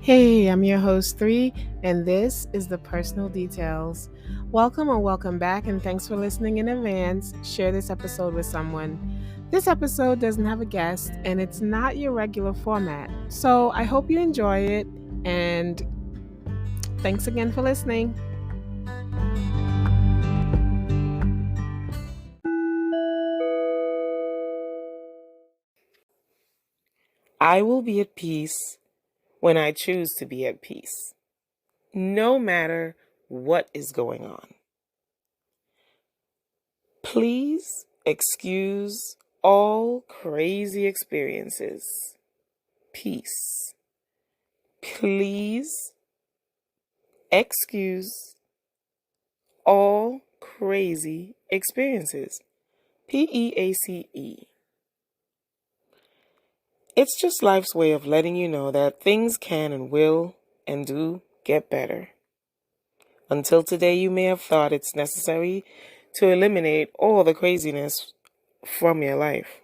Hey, I'm your host 3, and this is the Personal Details. Welcome or welcome back, and thanks for listening in advance. Share this episode with someone. This episode doesn't have a guest, and it's not your regular format. So I hope you enjoy it, and thanks again for listening. I will be at peace when I choose to be at peace, no matter what is going on. Please excuse all crazy experiences. Peace. Please excuse all crazy experiences. PEACE. It's just life's way of letting you know that things can and will and do get better. Until today, you may have thought it's necessary to eliminate all the craziness from your life.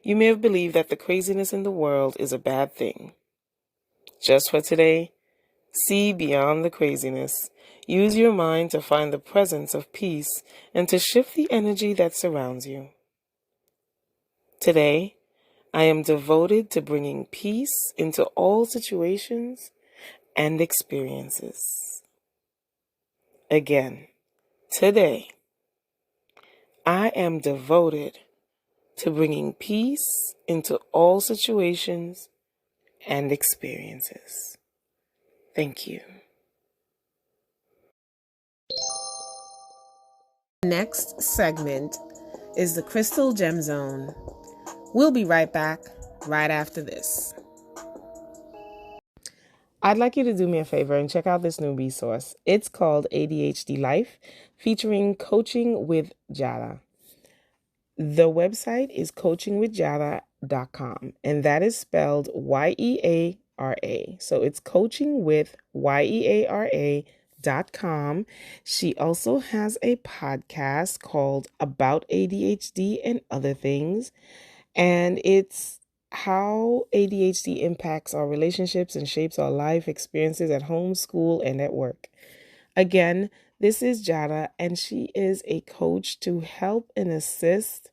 You may have believed that the craziness in the world is a bad thing. Just for today, see beyond the craziness. Use your mind to find the presence of peace and to shift the energy that surrounds you. Today, I am devoted to bringing peace into all situations and experiences. Again, today, I am devoted to bringing peace into all situations and experiences. Thank you. Next segment is the Crystal Gem Zone. We'll be right back right after this. I'd like you to do me a favor and check out this new resource. It's called ADHD Life, featuring coaching with Jada. The website is coachingwithjada.com, and that is spelled YEARA. So it's coaching with YEARA.com. She also has a podcast called About ADHD and Other Things, and it's how ADHD impacts our relationships and shapes our life experiences at home, school, and at work. Again, this is Jada, and she is a coach to help and assist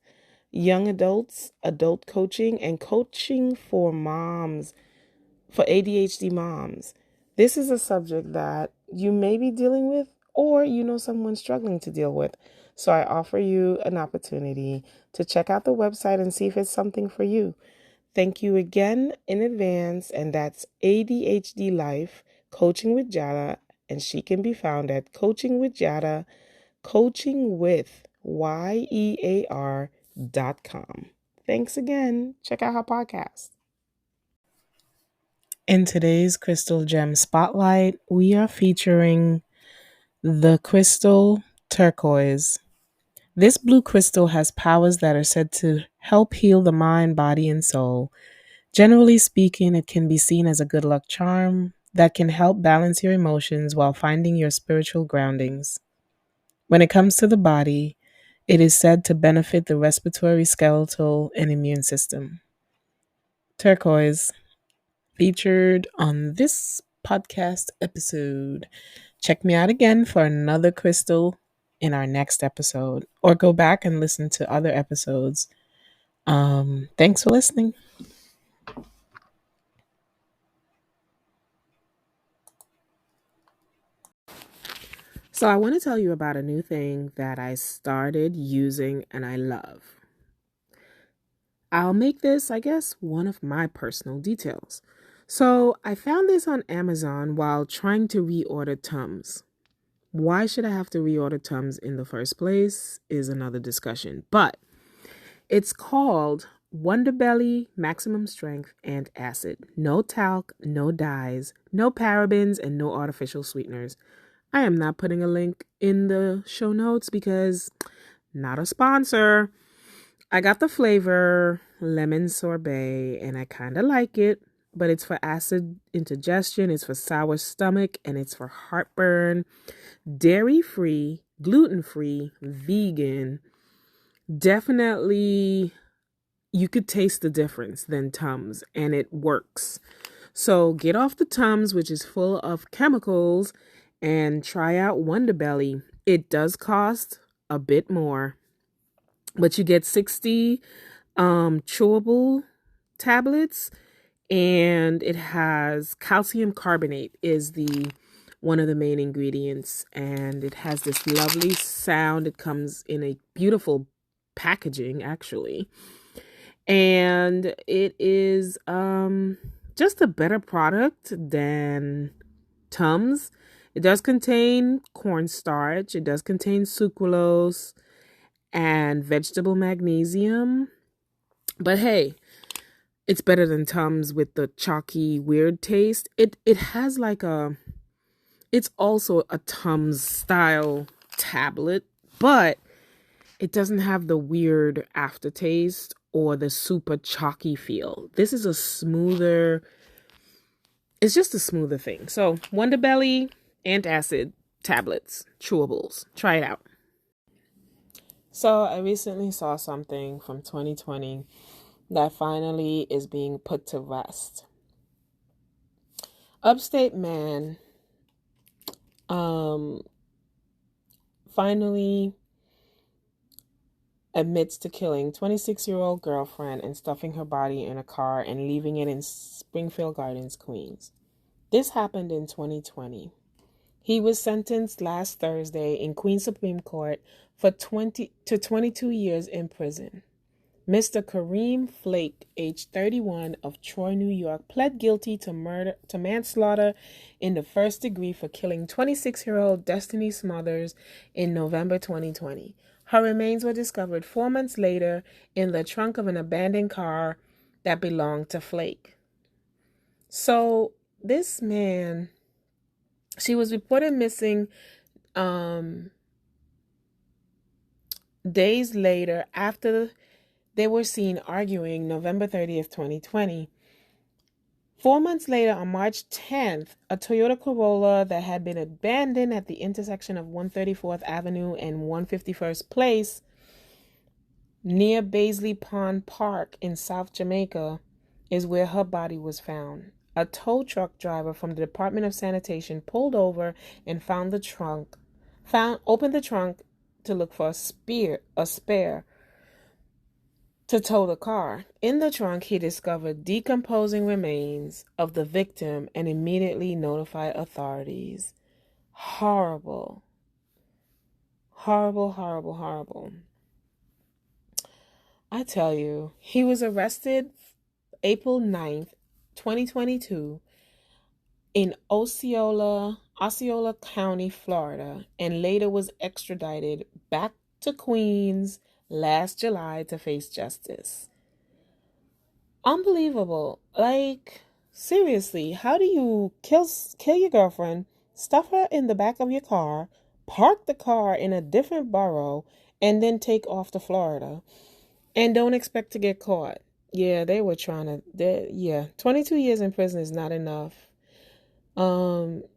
young adults, adult coaching, and coaching for moms, for ADHD moms. This is a subject that you may be dealing with, or you know someone struggling to deal with. So I offer you an opportunity to check out the website and see if it's something for you. Thank you again in advance, and that's ADHD Life, Coaching with Jada, and she can be found at Coaching with Jada, Coaching with YEAR.com. Thanks again. Check out her podcast. In today's Crystal Gem Spotlight, we are featuring the crystal turquoise. This blue crystal has powers that are said to help heal the mind, body, and soul. Generally speaking, it can be seen as a good luck charm that can help balance your emotions while finding your spiritual groundings. When it comes to the body, it is said to benefit the respiratory, skeletal, and immune system. Turquoise, featured on this podcast episode. Check me out again for another crystal in our next episode, or go back and listen to other episodes. Thanks for listening. So I want to tell you about a new thing that I started using and I love. I'll make this, I guess, one of my personal details. So I found this on Amazon while trying to reorder Tums. Why should I have to reorder Tums in the first place is another discussion. But it's called Wonderbelly Maximum Strength Antacid. No talc, no dyes, no parabens, and no artificial sweeteners. I am not putting a link in the show notes because not a sponsor. I got the flavor lemon sorbet and I kind of like it, but it's for acid indigestion, it's for sour stomach, and it's for heartburn. Dairy-free, gluten-free, vegan. Definitely, you could taste the difference than Tums, and it works. So get off the Tums, which is full of chemicals, and try out Wonderbelly. It does cost a bit more, but you get 60 chewable tablets, and it has calcium carbonate is the one of the main ingredients, and it has this lovely sound. It comes in a beautiful packaging, actually, and it is just a better product than Tums. It does contain cornstarch, it does contain sucralose and vegetable magnesium, but hey, it's better than Tums with the chalky weird taste. It has like it's also a Tums style tablet, but it doesn't have the weird aftertaste or the super chalky feel. This is it's just a smoother thing. So Wonderbelly, Antacid tablets, chewables. Try it out. So I recently saw something from 2020 that finally is being put to rest. Upstate man finally admits to killing 26-year-old girlfriend and stuffing her body in a car and leaving it in Springfield Gardens, Queens. This happened in 2020. He was sentenced last Thursday in Queens Supreme Court for 22 years in prison. Mr. Kareem Flake, age 31, of Troy, New York, pled guilty to manslaughter in the first degree for killing 26-year-old Destiny Smothers in November 2020. Her remains were discovered 4 months later in the trunk of an abandoned car that belonged to Flake. So this man, she was reported missing days later after they were seen arguing November 30th, 2020. 4 months later, on March 10th, a Toyota Corolla that had been abandoned at the intersection of 134th Avenue and 151st Place near Baisley Pond Park in South Jamaica is where her body was found. A tow truck driver from the Department of Sanitation pulled over and opened the trunk to look for a spare to tow the car. In the trunk, he discovered decomposing remains of the victim and immediately notified authorities. Horrible. Horrible, horrible, horrible. I tell you, he was arrested April 9th, 2022 in Osceola County, Florida, and later was extradited back to Queens last July to face justice. Unbelievable. Like, seriously, how do you kill your girlfriend, stuff her in the back of your car, park the car in a different borough, and then take off to Florida and don't expect to get caught? Yeah, they were trying to, 22 years in prison is not enough.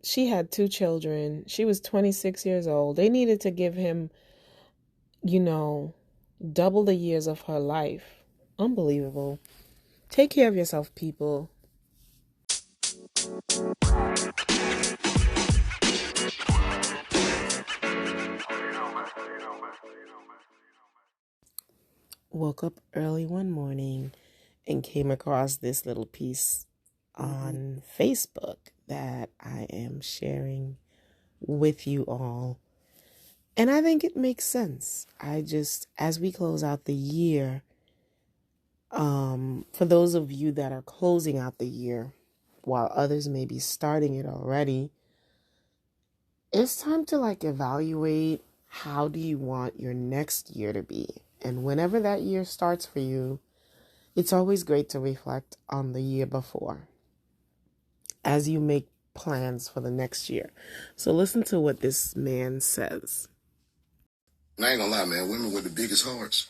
She had 2 children. She was 26 years old. They needed to give him, double the years of her life. Unbelievable. Take care of yourself, people. Woke up early one morning and came across this little piece on Facebook that I am sharing with you all. And I think it makes sense. As we close out the year, for those of you that are closing out the year, while others may be starting it already, it's time to evaluate how do you want your next year to be. And whenever that year starts for you, it's always great to reflect on the year before as you make plans for the next year. So listen to what this man says. And I ain't gonna lie, man, women with the biggest hearts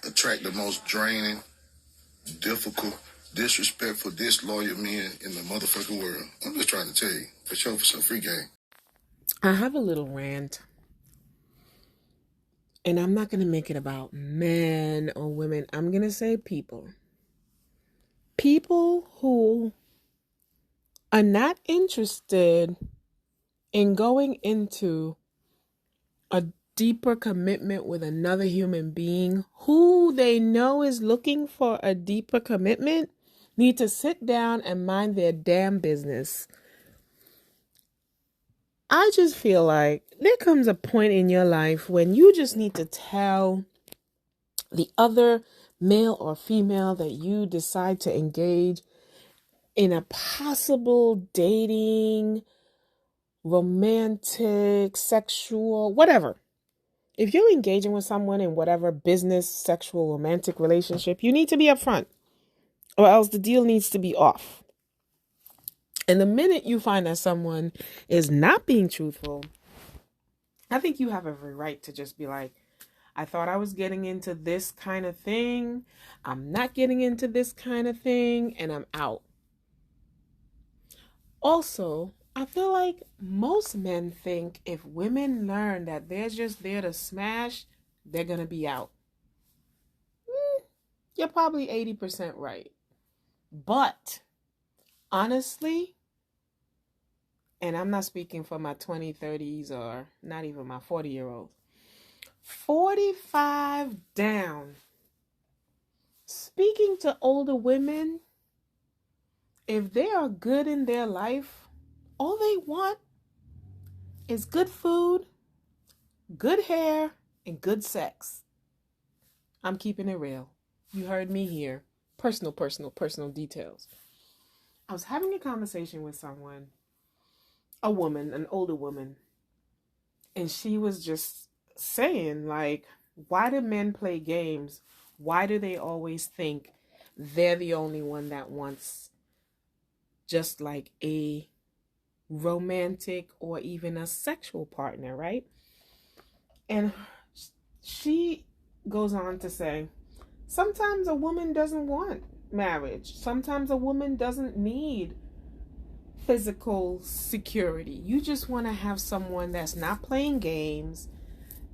attract the most draining, difficult, disrespectful, disloyal men in the motherfucking world. I'm just trying to tell you, for sure, for some free game. I have a little rant, and I'm not going to make it about men or women. I'm going to say people. People who are not interested in going into a deeper commitment with another human being who they know is looking for a deeper commitment need to sit down and mind their damn business. I just feel like there comes a point in your life when you just need to tell the other male or female that you decide to engage in a possible dating, romantic, sexual, whatever. If you're engaging with someone in whatever business, sexual, romantic relationship, you need to be upfront, or else the deal needs to be off. And the minute you find that someone is not being truthful, I think you have every right to just be like, I thought I was getting into this kind of thing. I'm not getting into this kind of thing, and I'm out. Also, I feel like most men think if women learn that they're just there to smash, they're going to be out. You're probably 80% right. But honestly, and I'm not speaking for my 20s, 30s, or not even my 40-year-olds, 45 down, speaking to older women, if they are good in their life, all they want is good food, good hair, and good sex. I'm keeping it real. You heard me here. Personal details. I was having a conversation with someone, a woman, an older woman, and she was just saying, like, why do men play games? Why do they always think they're the only one that wants just like a romantic or even a sexual partner, right? And she goes on to say, sometimes a woman doesn't want marriage. Sometimes a woman doesn't need physical security. You just want to have someone that's not playing games,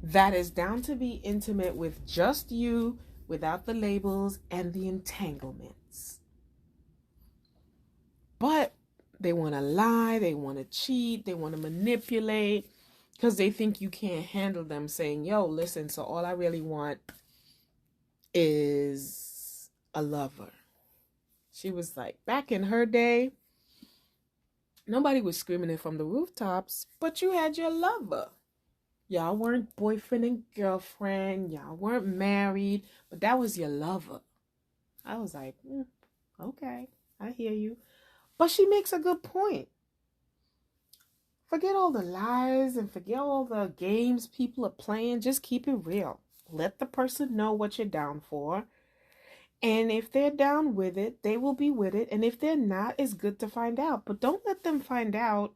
that is down to be intimate with just you, without the labels and the entanglements. But they want to lie, they want to cheat, they want to manipulate, because they think you can't handle them, saying, yo, listen, so all I really want is a lover. She was like, back in her day, nobody was screaming it from the rooftops, but you had your lover. Y'all weren't boyfriend and girlfriend. Y'all weren't married, but that was your lover. I was like, okay, I hear you. But she makes a good point. Forget all the lies and forget all the games people are playing. Just keep it real. Let the person know what you're down for. And if they're down with it, they will be with it. And if they're not, it's good to find out. But don't let them find out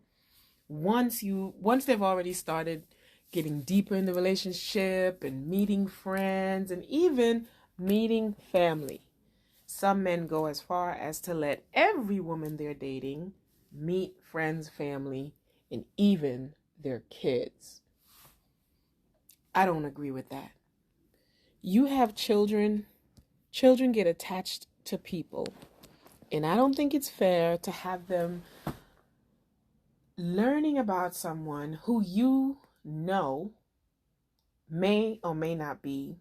once they've already started getting deeper in the relationship and meeting friends and even meeting family. Some men go as far as to let every woman they're dating meet friends, family, and even their kids. I don't agree with that. You have children. Children get attached to people. And I don't think it's fair to have them learning about someone who you know may or may not be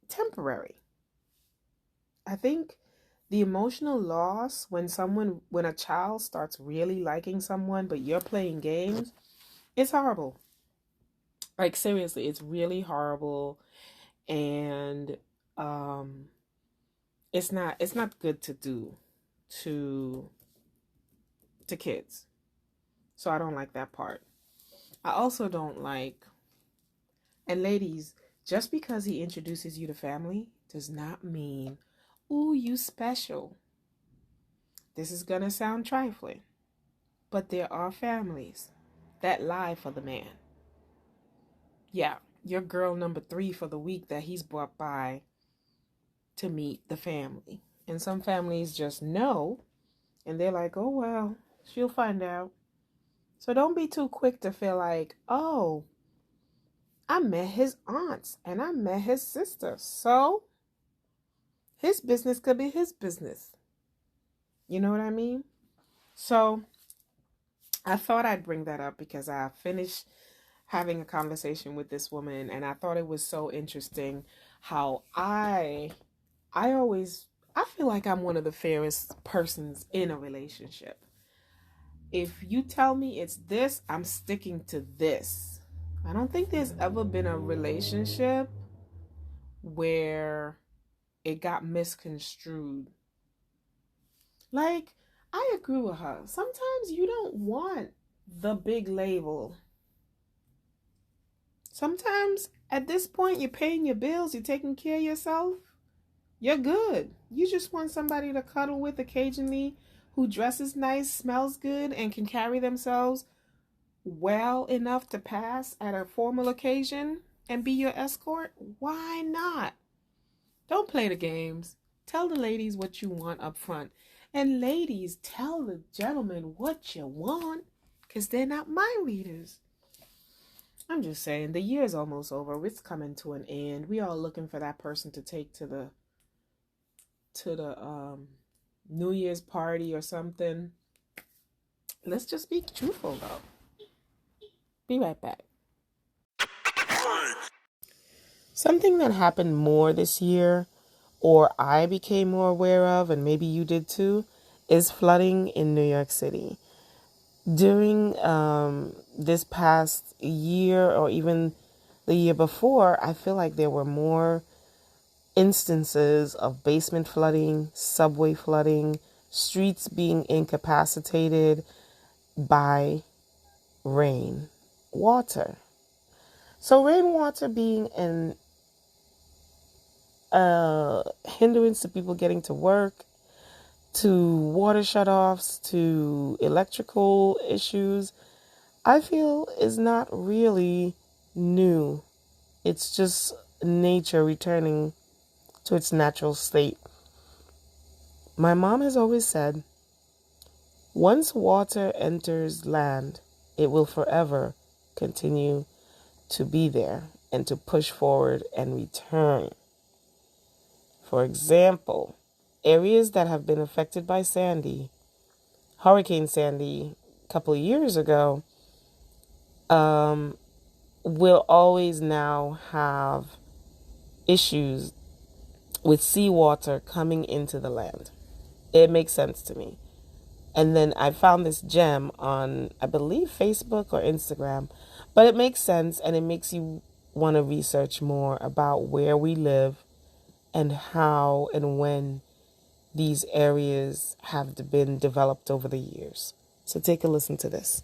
temporary. I think the emotional loss when a child starts really liking someone but you're playing games, it's horrible. Like, seriously, it's really horrible. And it's not good to do to kids. So I don't like that part. I also don't like, and ladies, just because he introduces you to family does not mean, ooh, you special. This is gonna sound trifling, but there are families that lie for the man. Yeah, you're girl number 3 for the week that he's brought by to meet the family. And some families just know, and they're like, oh, well, she'll find out. So don't be too quick to feel like, oh, I met his aunts and I met his sister. So his business could be his business. You know what I mean? So I thought I'd bring that up because I finished having a conversation with this woman, and I thought it was so interesting how I feel like I'm one of the fairest persons in a relationship. If you tell me it's this, I'm sticking to this. I don't think there's ever been a relationship where it got misconstrued. Like, I agree with her. Sometimes you don't want the big label. Sometimes at this point, you're paying your bills, you're taking care of yourself, you're good. You just want somebody to cuddle with occasionally who dresses nice, smells good, and can carry themselves well enough to pass at a formal occasion and be your escort. Why not? Don't play the games. Tell the ladies what you want up front. And ladies, tell the gentlemen what you want, because they're not mind readers. I'm just saying, the year's almost over. It's coming to an end. We all looking for that person to take to the New Year's party or something. Let's just be truthful though. Be right back. Something that happened more this year, or I became more aware of, and maybe you did too, is flooding in New York City. During this past year, or even the year before, I feel like there were more instances of basement flooding, subway flooding, streets being incapacitated by rain water. So rainwater being an hindrance to people getting to work, to water shutoffs, to electrical issues, I feel is not really new. It's just nature returning to its natural state. My mom has always said, once water enters land, it will forever continue to be there and to push forward and return. For example, areas that have been affected by Hurricane Sandy, a couple of years ago, will always now have issues with seawater coming into the land. It makes sense to me. And then I found this gem on, I believe, Facebook or Instagram. But it makes sense, and it makes you want to research more about where we live and how and when these areas have been developed over the years. So take a listen to this.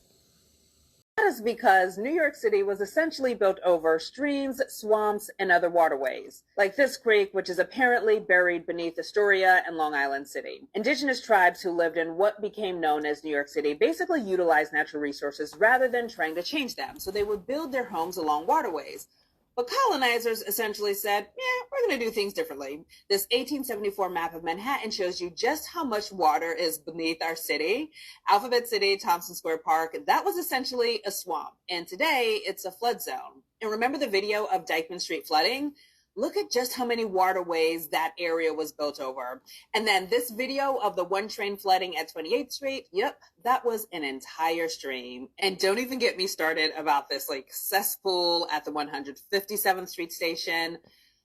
That is because New York City was essentially built over streams, swamps, and other waterways, like this creek, which is apparently buried beneath Astoria and Long Island City. Indigenous tribes who lived in what became known as New York City basically utilized natural resources rather than trying to change them, so they would build their homes along waterways. But colonizers essentially said, yeah, we're going to do things differently. This 1874 map of Manhattan shows you just how much water is beneath our city. Alphabet City, Thompson Square Park, that was essentially a swamp. And today it's a flood zone. And remember the video of Dyckman Street flooding? Look at just how many waterways that area was built over. And then this video of the one train flooding at 28th Street, yep, that was an entire stream. And don't even get me started about this cesspool at the 157th Street station.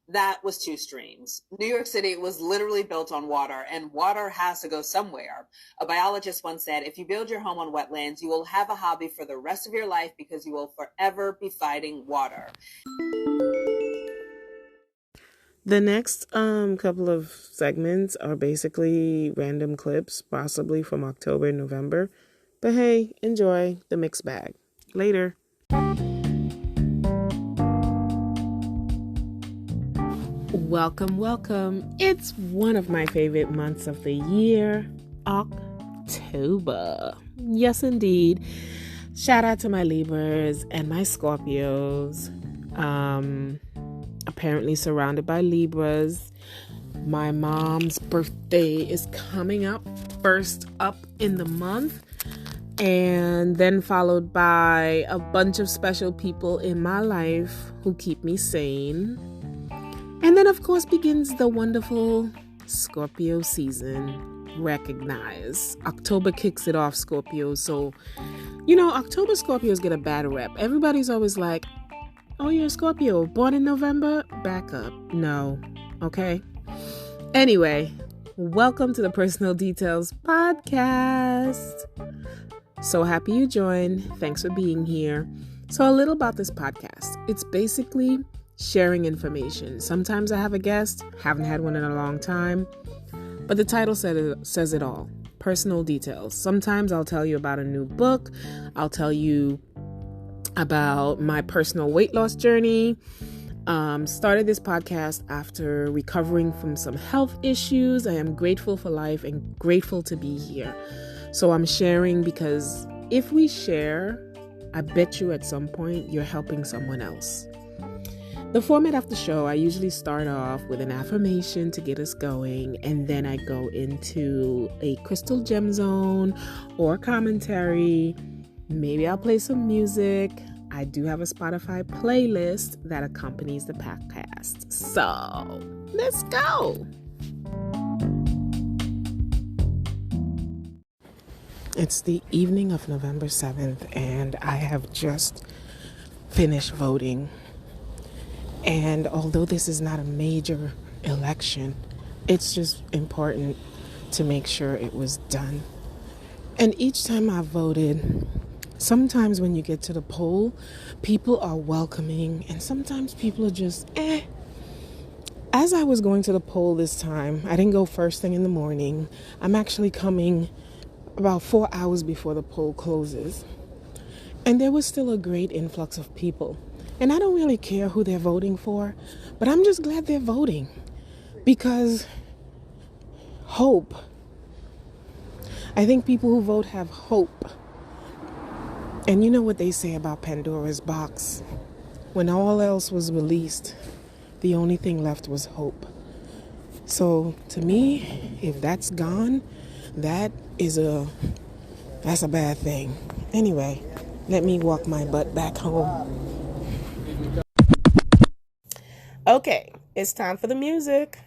That was 2 streams. New York City was literally built on water, and water has to go somewhere. A biologist once said, if you build your home on wetlands, you will have a hobby for the rest of your life because you will forever be fighting water. The next couple of segments are basically random clips, possibly from October and November. But hey, enjoy the mixed bag. Later. Welcome, welcome. It's one of my favorite months of the year, October. Yes, indeed. Shout out to my Libras and my Scorpios. Apparently surrounded by Libras. My mom's birthday is coming up, first up in the month, and then followed by a bunch of special people in my life who keep me sane. And then, of course, begins the wonderful Scorpio season. recognize. October kicks it off, Scorpio. So, October Scorpios get a bad rep. Everybody's always like, oh, you're a Scorpio, born in November? Back up. No. Okay? Anyway, welcome to the Personal Details Podcast. So happy you joined. Thanks for being here. So a little about this podcast. It's basically sharing information. Sometimes I have a guest, haven't had one in a long time, but the title says it all. Personal details. Sometimes I'll tell you about a new book. I'll tell you about my personal weight loss journey. Started this podcast after recovering from some health issues. I am grateful for life and grateful to be here. So I'm sharing because if we share, I bet you at some point you're helping someone else. The format of the show, I usually start off with an affirmation to get us going, and then I go into a crystal gem zone or commentary. Maybe I'll play some music. I do have a Spotify playlist that accompanies the podcast. So, let's go. It's the evening of November 7th, and I have just finished voting. And although this is not a major election, it's just important to make sure it was done. And each time I voted, sometimes when you get to the poll, people are welcoming, and sometimes people are just, As I was going to the poll this time, I didn't go first thing in the morning. I'm actually coming about 4 hours before the poll closes. And there was still a great influx of people. And I don't really care who they're voting for, but I'm just glad they're voting because hope. I think people who vote have hope. And you know what they say about Pandora's box? When all else was released, the only thing left was hope. So to me, if that's gone, that's a bad thing. Anyway, let me walk my butt back home. Okay, it's time for the music.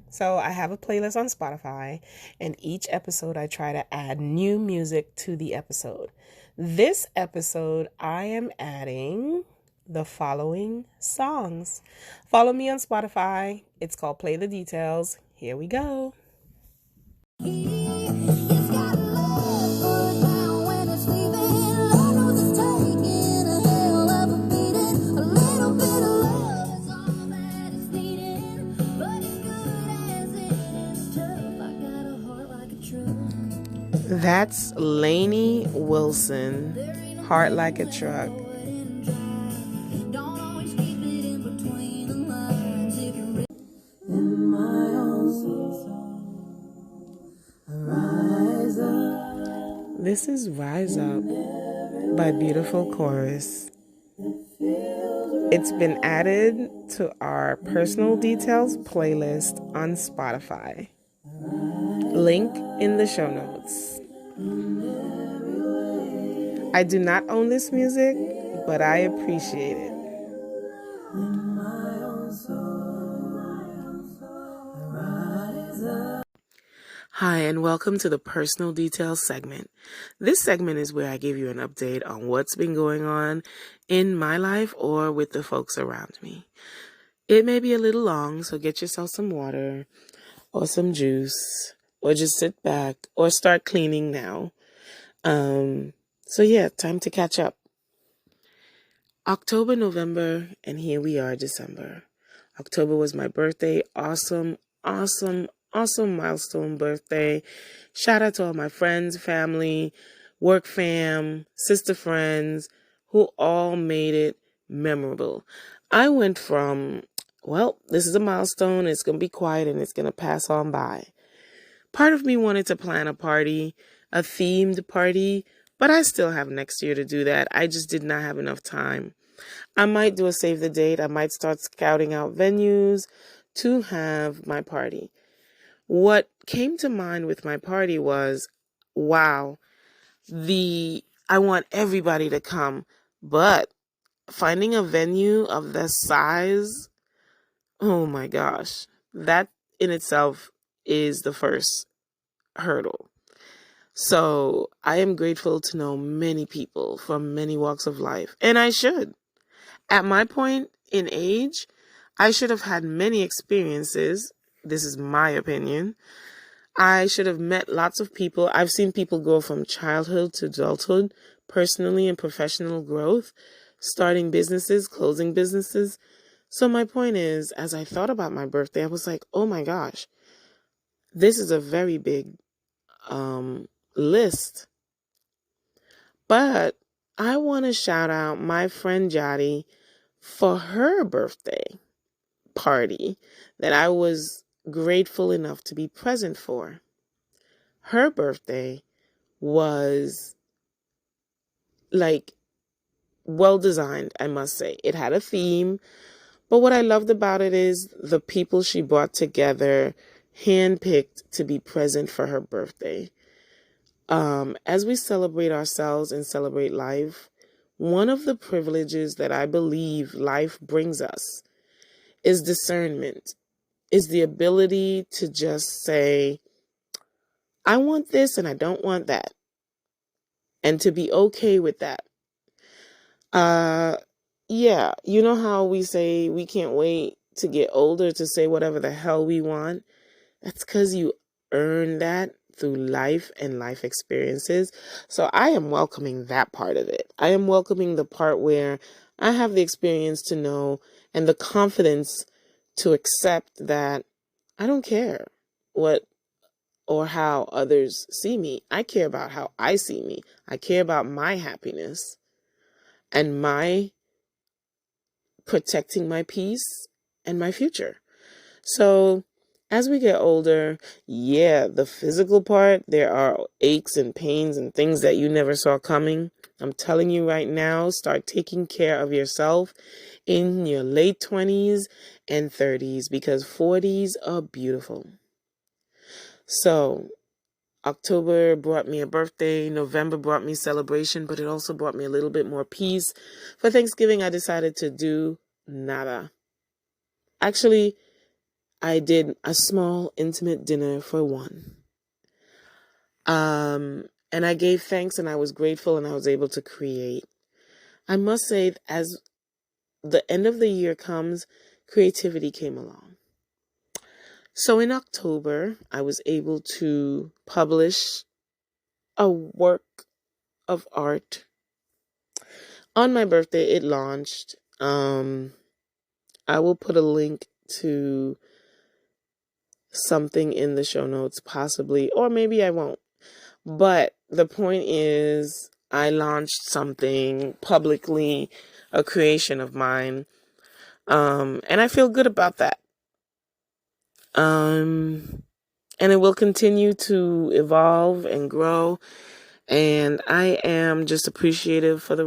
So I have a playlist on Spotify, and each episode I try to add new music to the episode. This episode, I am adding the following songs. Follow me on Spotify. It's called Play the Details. Here we go. That's Lainey Wilson, Heart Like a Truck. This is Rise Up by Beautiful Chorus. It's been added to our Personal Details playlist on Spotify. Link in the show notes. I do not own this music, but I appreciate it. Hi, and welcome to the Personal Details segment. This segment is where I give you an update on what's been going on in my life or with the folks around me. It may be a little long, so get yourself some water or some juice, or just sit back or start cleaning now. Time to catch up. October, November, and here we are, December. October was my birthday. Awesome milestone birthday. Shout out to all my friends, family, work fam, sister friends, who all made it memorable. I went from, this is a milestone, it's going to be quiet and it's going to pass on by. Part of me wanted to plan a party, a themed party, but I still have next year to do that. I just did not have enough time. I might do a save the date. I might start scouting out venues to have my party. What came to mind with my party was, I want everybody to come, but finding a venue of this size, oh my gosh, that in itself is the first hurdle. So I am grateful to know many people from many walks of life, and I should. At my point in age, I should have had many experiences. This is my opinion. I should have met lots of people. I've seen people go from childhood to adulthood, personally and professional growth, starting businesses, closing businesses. So my point is, as I thought about my birthday, I was like, oh my gosh, this is a very big list. But I want to shout out my friend Jody for her birthday party that I was grateful enough to be present for. Her birthday was like well designed, I must say. It had a theme, but what I loved about it is the people she brought together, handpicked to be present for her birthday. As we celebrate ourselves and celebrate life, one of the privileges that I believe life brings us is discernment, is the ability to just say, I want this and I don't want that, and to be okay with that. Yeah, you know how we say we can't wait to get older to say whatever the hell we want? That's because you earn that through life and life experiences. So I am welcoming that part of it. I am welcoming the part where I have the experience to know and the confidence to accept that I don't care what or how others see me. I care about how I see me. I care about my happiness and my protecting my peace and my future. So as we get older, yeah, the physical part, there are aches and pains and things that you never saw coming. I'm telling you right now, start taking care of yourself in your late 20s and 30s because 40s are beautiful. So October brought me a birthday, November brought me celebration, but it also brought me a little bit more peace. For Thanksgiving, I decided to do nada. Actually, I did a small, intimate dinner for one. And I gave thanks and I was grateful and I was able to create. I must say, as the end of the year comes, creativity came along. So in October, I was able to publish a work of art. On my birthday, it launched. I will put a link to something in the show notes, possibly, or maybe I won't. But the point is, I launched something publicly, a creation of mine, and I feel good about that. And it will continue to evolve and grow. And I am just appreciative of the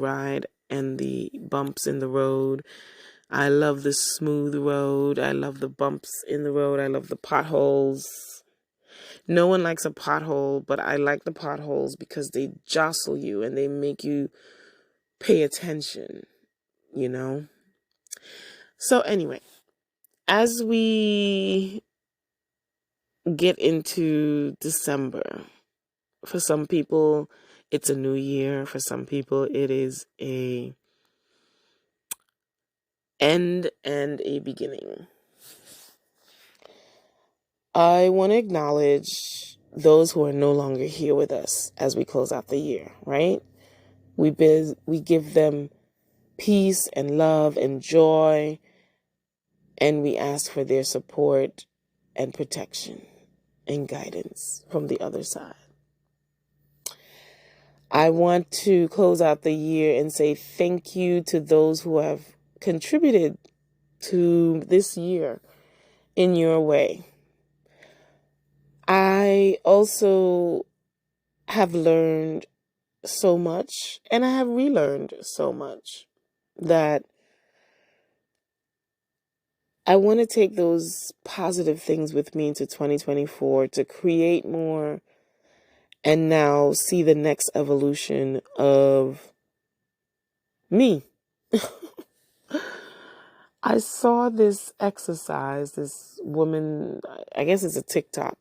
ride and the bumps in the road. I love the smooth road. I love the bumps in the road. I love the potholes. No one likes a pothole, but I like the potholes because they jostle you and they make you pay attention, you know? So anyway, as we get into December, for some people, it's a new year. For some people, it is a end and a beginning. I want to acknowledge those who are no longer here with us as we close out the year, right? We give them peace and love and joy, and we ask for their support and protection and guidance from the other side. I want to close out the year and say thank you to those who have contributed to this year in your way. I also have learned so much, and I have relearned so much, that I want to take those positive things with me into 2024 to create more and now see the next evolution of me. I saw this exercise, this woman, I guess it's a TikTok.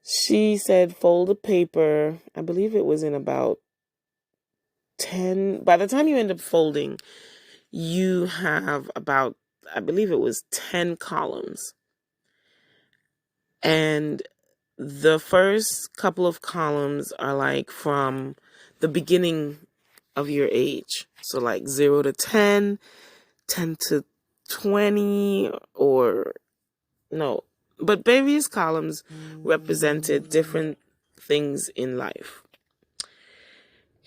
She said fold a paper, I believe it was in about 10, by the time you end up folding, you have about, I believe it was 10 columns. And the first couple of columns are like from the beginning of your age. So like 0 to 10, 10 to 20, or no. But various columns represented different things in life.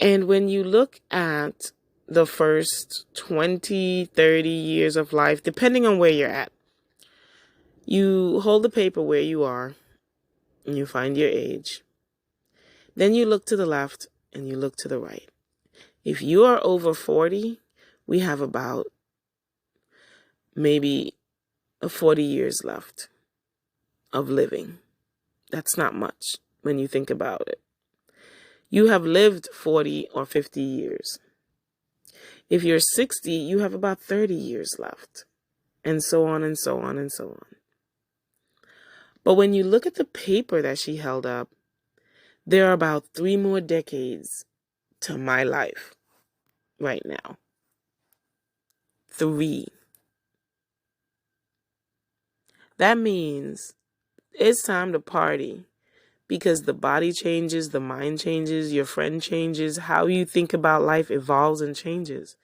And when you look at the first 20, 30 years of life, depending on where you're at, you hold the paper where you are and you find your age. Then you look to the left and you look to the right. If you are over 40, we have about maybe 40 years left of living. That's not much when you think about it. You have lived 40 or 50 years. If you're 60, you have about 30 years left. And so on and so on and so on. But when you look at the paper that she held up, there are about 3 more decades to my life right now. 3. That means it's time to party, because the body changes, the mind changes, your friend changes, how you think about life evolves and changes.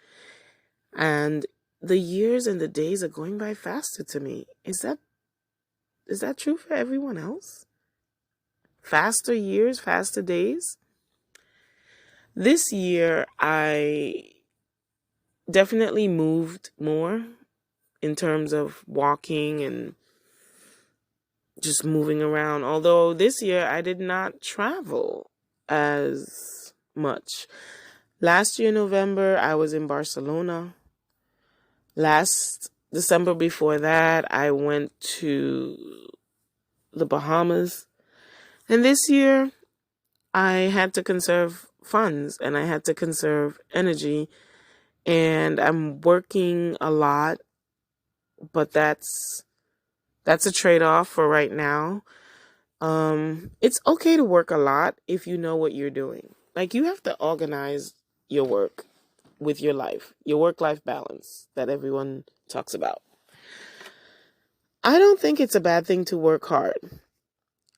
And the years and the days are going by faster to me. Is that true for everyone else? Faster years, faster days? This year, I definitely moved more in terms of walking and just moving around. Although this year, I did not travel as much. Last year, November, I was in Barcelona. Last December before that, I went to the Bahamas. And this year, I had to conserve funds and I had to conserve energy. And I'm working a lot, but that's a trade-off for right now. It's okay to work a lot if you know what you're doing. Like, you have to organize your work with your life, your work-life balance that everyone talks about. I don't think it's a bad thing to work hard.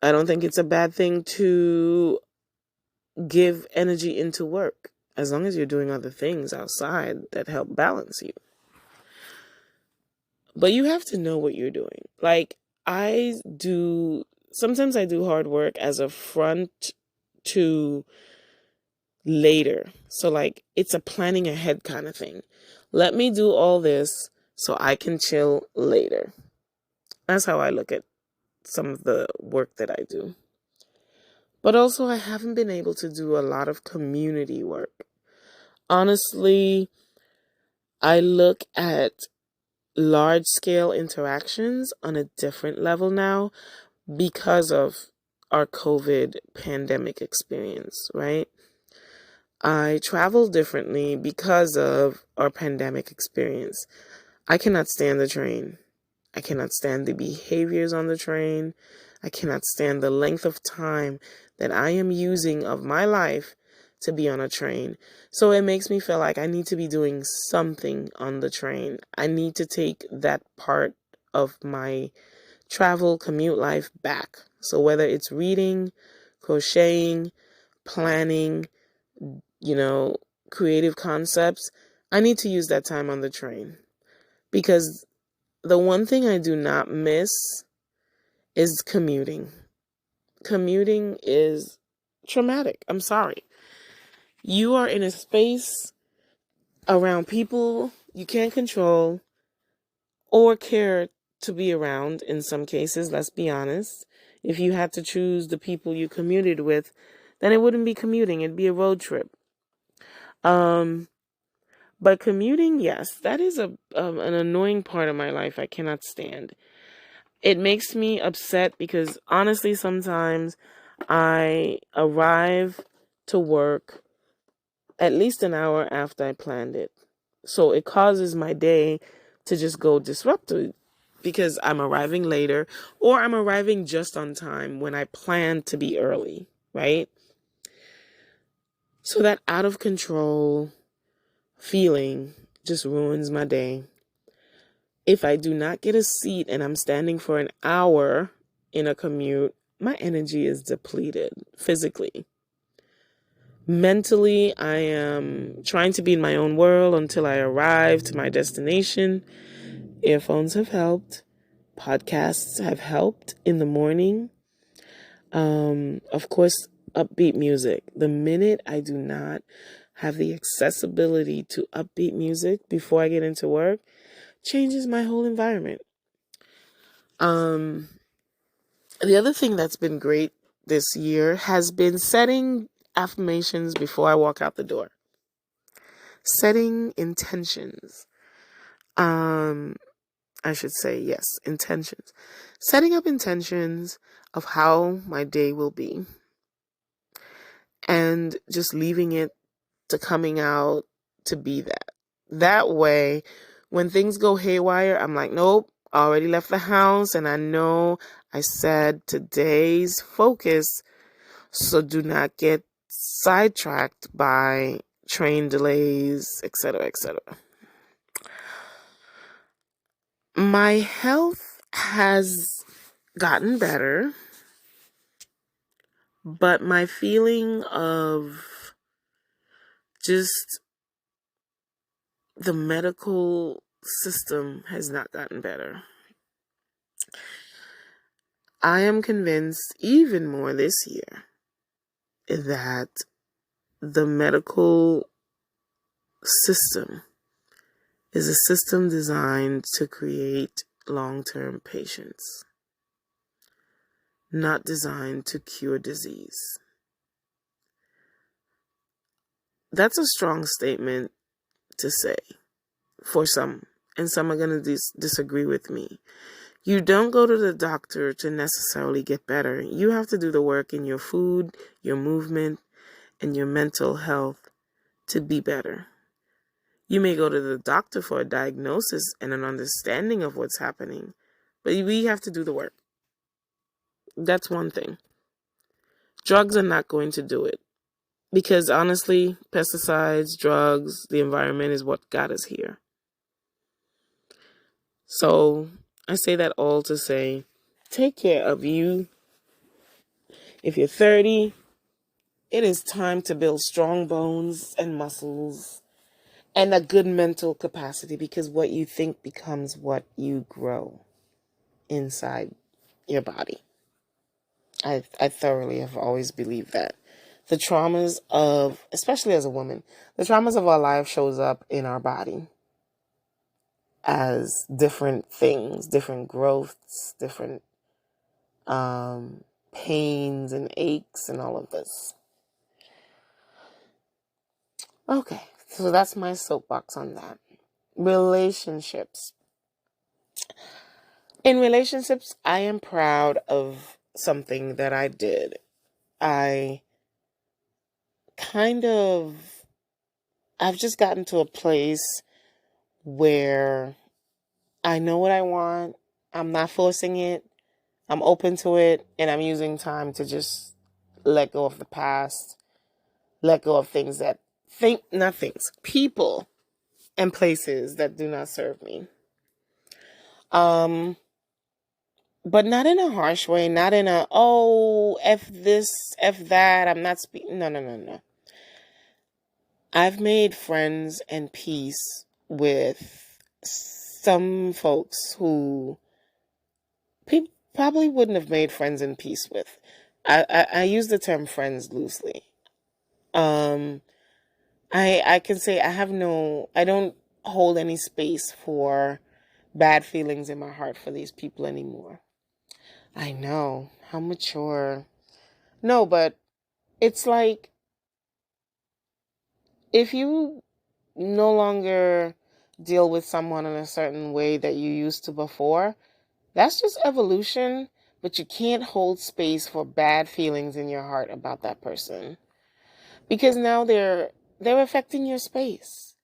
I don't think it's a bad thing to give energy into work, as long as you're doing other things outside that help balance you. But you have to know what you're doing. Like, sometimes I do hard work as a front to later. So like, it's a planning ahead kind of thing. Let me do all this so I can chill later. That's how I look at some of the work that I do. But also, I haven't been able to do a lot of community work. Honestly, I look at large-scale interactions on a different level now because of our COVID pandemic experience, right? I travel differently because of our pandemic experience. I cannot stand the train. I cannot stand the behaviors on the train. I cannot stand the length of time that I am using of my life to be on a train. So it makes me feel like I need to be doing something on the train. I need to take that part of my travel commute life back. So whether it's reading, crocheting, planning, creative concepts, I need to use that time on the train. Because the one thing I do not miss is commuting. Commuting is traumatic. I'm sorry. You are in a space around people you can't control or care to be around in some cases, let's be honest. If you had to choose the people you commuted with, then it wouldn't be commuting, it'd be a road trip. But commuting, yes, that is an annoying part of my life I cannot stand. It makes me upset because honestly, sometimes I arrive to work at least an hour after I planned it. So it causes my day to just go disrupted because I'm arriving later or I'm arriving just on time when I plan to be early, right? So that out of control feeling just ruins my day. If I do not get a seat and I'm standing for an hour in a commute, my energy is depleted physically. Mentally, I am trying to be in my own world until I arrive to my destination. Earphones have helped. Podcasts have helped in the morning. Of course, upbeat music. The minute I do not have the accessibility to upbeat music before I get into work, changes my whole environment. The other thing that's been great this year has been setting affirmations before I walk out the door. Setting intentions. I should say, yes, intentions. Setting up intentions of how my day will be. And just leaving it to coming out to be that. That way, when things go haywire, I'm like, nope, I already left the house and I know I said today's focus, so do not get sidetracked by train delays, etc., etc. My health has gotten better, but my feeling of just the medical system has not gotten better. I am convinced even more this year that the medical system is a system designed to create long-term patients, not designed to cure disease. That's a strong statement to say for some, and some are going to disagree with me. You don't go to the doctor to necessarily get better. You have to do the work in your food, your movement, and your mental health to be better. You may go to the doctor for a diagnosis and an understanding of what's happening, but we have to do the work. That's one thing. Drugs are not going to do it because honestly, pesticides, drugs, the environment is what got us here. So I say that all to say, take care of you. If you're 30, it is time to build strong bones and muscles and a good mental capacity, because what you think becomes what you grow inside your body. I thoroughly have always believed that. The traumas of, especially as a woman, the traumas of our life shows up in our body as different things, different growths, different pains and aches and all of this. Okay, so that's my soapbox on that. Relationships. In relationships, I am proud of something that I did. I've just gotten to a place where I know what I want. I'm not forcing it. I'm open to it. And I'm using time to just let go of the past. Let go of people and places that do not serve me. But not in a harsh way, not in a, oh, F this, F that, I'm not speaking. No. I've made friends and peace with some folks who people probably wouldn't have made friends and peace with. I use the term friends loosely. I can say I don't hold any space for bad feelings in my heart for these people anymore. I know, how mature. No, but it's like, if you no longer deal with someone in a certain way that you used to before, that's just evolution, but you can't hold space for bad feelings in your heart about that person. Because now they're affecting your space.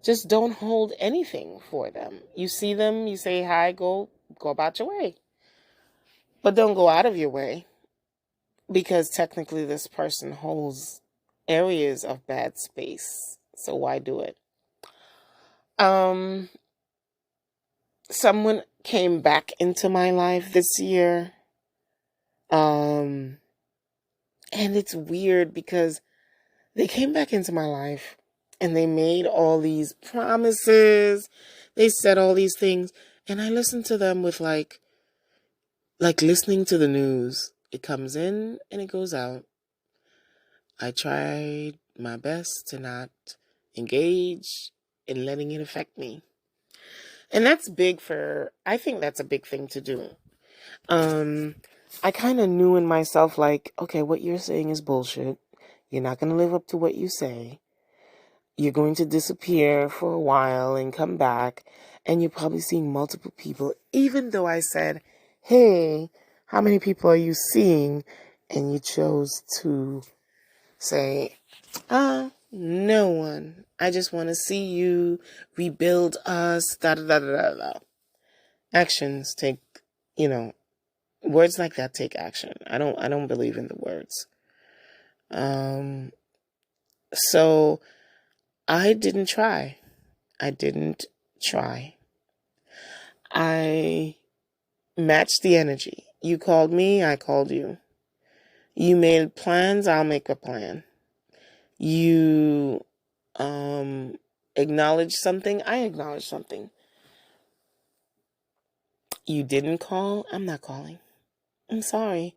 Just don't hold anything for them. You see them, you say hi, go about your way. But don't go out of your way, because technically this person holds areas of bad space. So why do it? Someone came back into my life this year. And it's weird because they came back into my life and they made all these promises. They said all these things, and I listened to them with like listening to the news. It comes in and it goes out. I tried my best to not engage in letting it affect me. And that's I think that's a big thing to do. I kind of knew in myself, like, okay, what you're saying is bullshit. You're not going to live up to what you say. You're going to disappear for a while and come back. And you're probably seeing multiple people, even though I said, hey, how many people are you seeing? And you chose to say, no one. I just want to see you rebuild us, da da da da da. Actions take, words like that take action. I don't believe in the words. So I didn't try. I matched the energy. You called me, I called you. You made plans, I'll make a plan. You acknowledge something, I acknowledge something. You didn't call, I'm not calling. I'm sorry.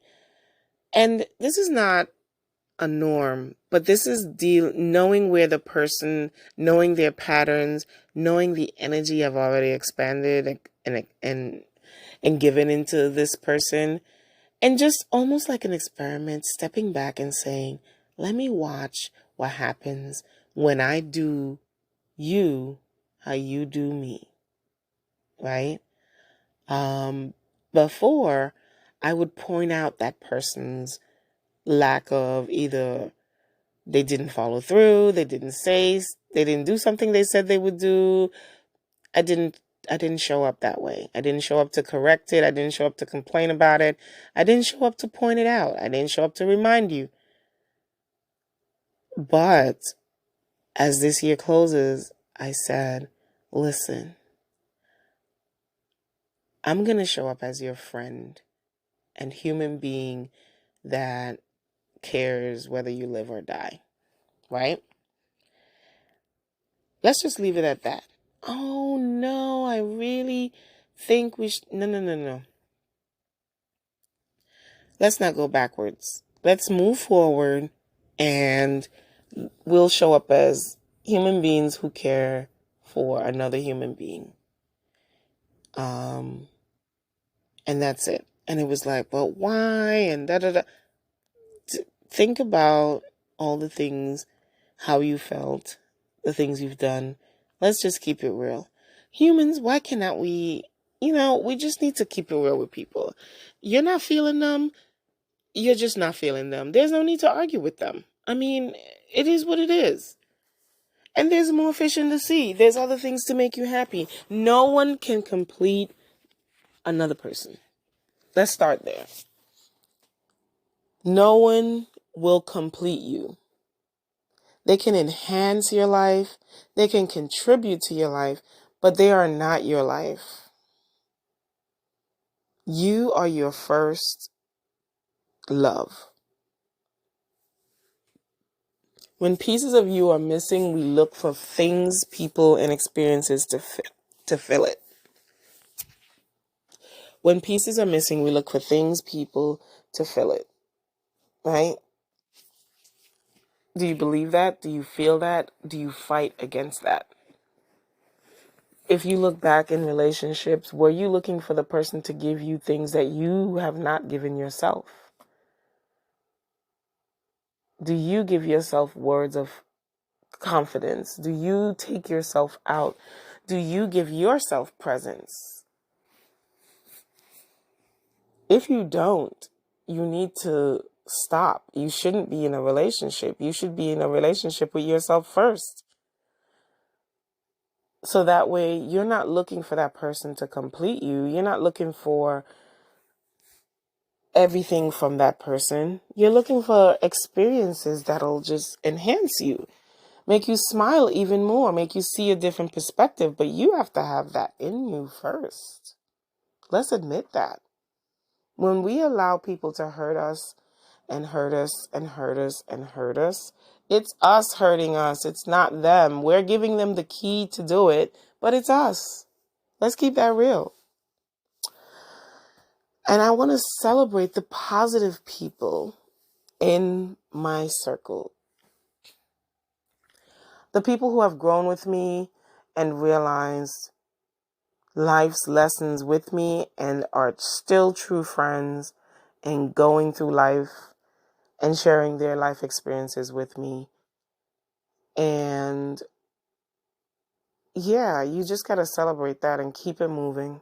And this is not a norm, but this is knowing where the person, knowing their patterns, knowing the energy I've already expanded and given into this person, and just almost like an experiment, stepping back and saying, let me watch what happens when I do you how you do me, right? Before, I would point out that person's lack of either they didn't follow through, they didn't do something they said they would do. I didn't show up that way. I didn't show up to correct it. I didn't show up to complain about it. I didn't show up to point it out. I didn't show up to remind you. But as this year closes, I said, listen, I'm going to show up as your friend and human being that cares whether you live or die, right? Let's just leave it at that. Oh, no, I really think we should. No. Let's not go backwards. Let's move forward, and we'll show up as human beings who care for another human being. And that's it. And it was like, but why? And da-da-da. Think about all the things, how you felt, the things you've done. Let's just keep it real. Humans, why cannot we, we just need to keep it real with people. You're not feeling them. You're just not feeling them. There's no need to argue with them. I mean, it is what it is. And there's more fish in the sea. There's other things to make you happy. No one can complete another person. Let's start there. No one will complete you. They can enhance your life. They can contribute to your life, but they are not your life. You are your first love. When pieces of you are missing, we look for things, people, and experiences to fill it. When pieces are missing, we look for things, people to fill it. Right? Do you believe that? Do you feel that? Do you fight against that? If you look back in relationships, were you looking for the person to give you things that you have not given yourself? Do you give yourself words of confidence? Do you take yourself out? Do you give yourself presence? If you don't, you need to stop. You shouldn't be in a relationship. You should be in a relationship with yourself first. So that way you're not looking for that person to complete you. You're not looking for everything from that person. You're looking for experiences that'll just enhance you, make you smile even more, make you see a different perspective. But you have to have that in you first. Let's admit that. When we allow people to hurt us and hurt us and hurt us and hurt us, it's us hurting us. It's not them. We're giving them the key to do it, but it's us. Let's keep that real. And I want to celebrate the positive people in my circle. The people who have grown with me and realized life's lessons with me and are still true friends and going through life and sharing their life experiences with me. And yeah, you just got to celebrate that and keep it moving.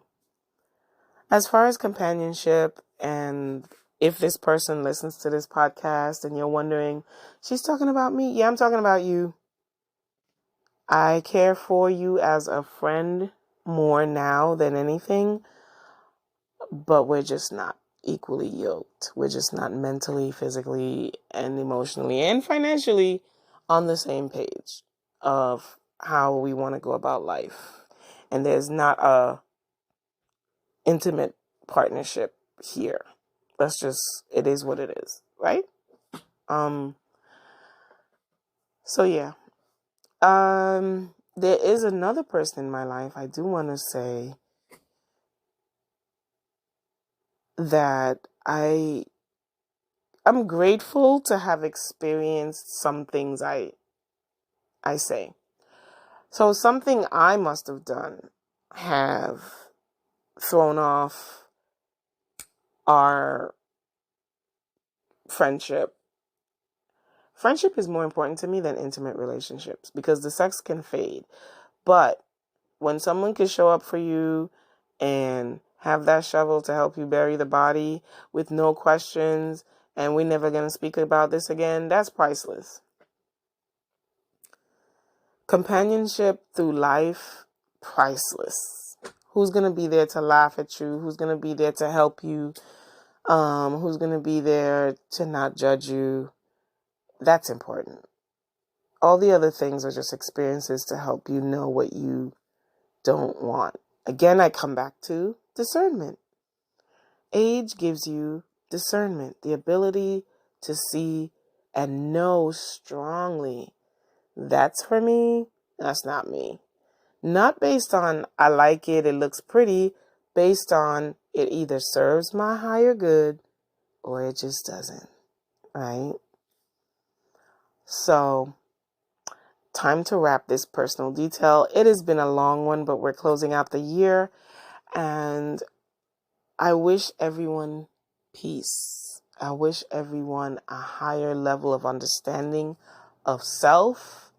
As far as companionship, and if this person listens to this podcast and you're wondering, she's talking about me? Yeah, I'm talking about you. I care for you as a friend more now than anything, but we're just not equally yoked. We're just not mentally, physically, and emotionally and financially on the same page of how we want to go about life. And there's not a intimate partnership here. It is what it is, right? So yeah. There is another person in my life. I do want to say that I'm grateful to have experienced some things I say. So something I must have done have thrown off our friendship. Friendship is more important to me than intimate relationships because the sex can fade. But when someone can show up for you and have that shovel to help you bury the body with no questions, and we're never going to speak about this again, that's priceless. Companionship through life, priceless. Who's going to be there to laugh at you? Who's going to be there to help you? Who's going to be there to not judge you? That's important. All the other things are just experiences to help you know what you don't want. Again, I come back to discernment. Age gives you discernment, the ability to see and know strongly, that's for me, that's not me. Not based on I like it, it looks pretty, based on it either serves my higher good or it just doesn't, right? So, time to wrap this personal detail. It has been a long one, but we're closing out the year, and I wish everyone peace. I wish everyone a higher level of understanding of self.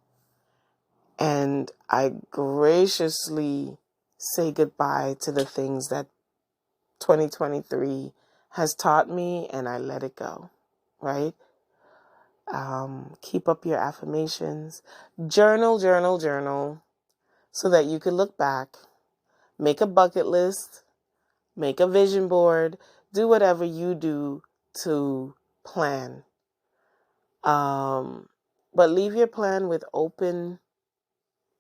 And I graciously say goodbye to the things that 2023 has taught me, and I let it go, right? Keep up your affirmations. Journal, so that you can look back. Make a bucket list. Make a vision board. Do whatever you do to plan. But leave your plan with open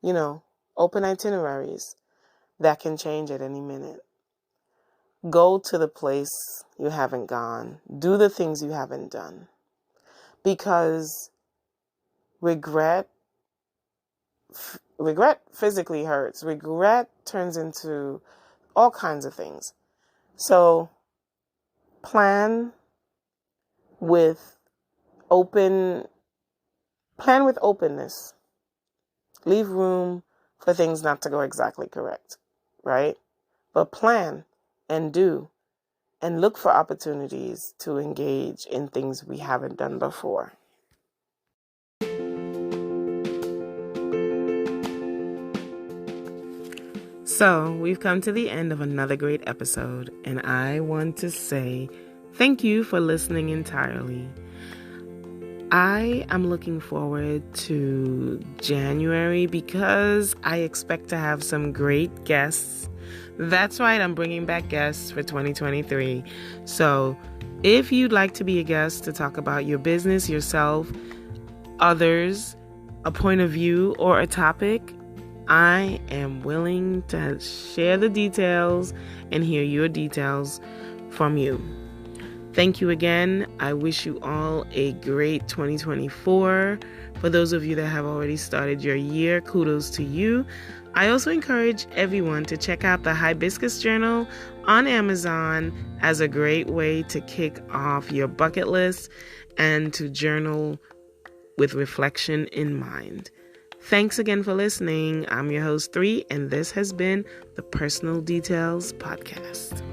itineraries that can change at any minute. Go to the place you haven't gone. Do the things you haven't done. Because regret physically hurts. Regret turns into all kinds of things. So plan with openness. Leave room for things not to go exactly correct, right? But plan and do and look for opportunities to engage in things we haven't done before. So, we've come to the end of another great episode, and I want to say thank you for listening entirely. I am looking forward to January because I expect to have some great guests. That's right, I'm bringing back guests for 2023. So if you'd like to be a guest to talk about your business, yourself, others, a point of view, or a topic, I am willing to share the details and hear your details from you. Thank you again. I wish you all a great 2024. For those of you that have already started your year, kudos to you. I also encourage everyone to check out the Hibiscus Journal on Amazon as a great way to kick off your bucket list and to journal with reflection in mind. Thanks again for listening. I'm your host 3, and this has been the Personal Details Podcast.